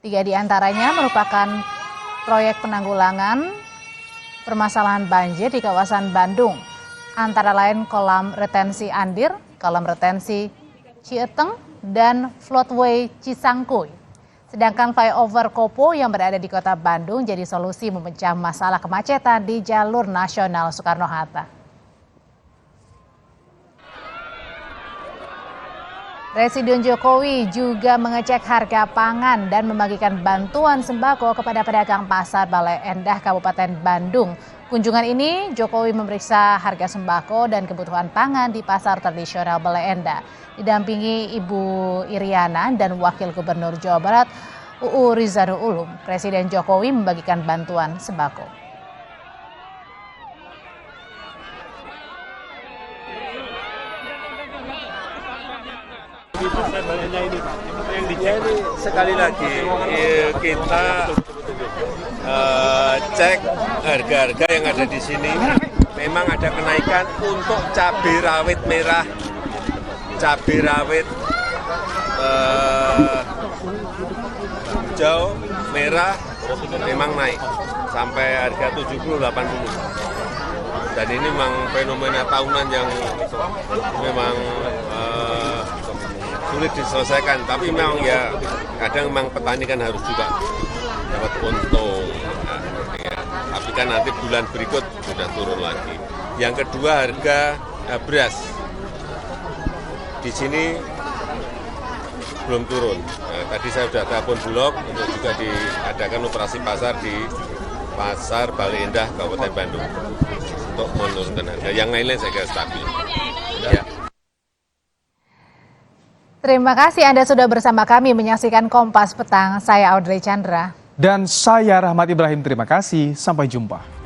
3 di antaranya merupakan proyek penanggulangan permasalahan banjir di kawasan Bandung, antara lain kolam retensi Andir, kolam retensi Cieteng, dan floodway Cisangkuy. Sedangkan flyover Kopo yang berada di kota Bandung jadi solusi memecah masalah kemacetan di jalur nasional Soekarno-Hatta. Presiden Jokowi juga mengecek harga pangan dan membagikan bantuan sembako kepada pedagang pasar Bale Endah, Kabupaten Bandung. Kunjungan ini Jokowi memeriksa harga sembako dan kebutuhan pangan di pasar tradisional Bale Endah. Didampingi Ibu Iriana dan Wakil Gubernur Jawa Barat UU Rizanul Ulum, Presiden Jokowi membagikan bantuan sembako. Jadi sekali lagi kita cek harga-harga yang ada di sini. Memang ada kenaikan untuk cabai rawit merah, cabai rawit hijau, merah memang naik sampai harga 70-80. Dan ini memang fenomena tahunan yang memang sulit diselesaikan, tapi memang ya kadang memang petani kan harus juga dapat untung. Tapi kan nanti bulan berikut sudah turun lagi. Yang kedua harga beras di sini belum turun. Tadi saya sudah telepon Bulog untuk juga diadakan operasi pasar di Pasar Bale Endah, Kabupaten Bandung untuk menurunkan harga. Yang lain-lain saya kira stabil. Ya. Terima kasih Anda sudah bersama kami menyaksikan Kompas Petang. Saya Audrey Chandra. Dan saya Rahmat Ibrahim, terima kasih. Sampai jumpa.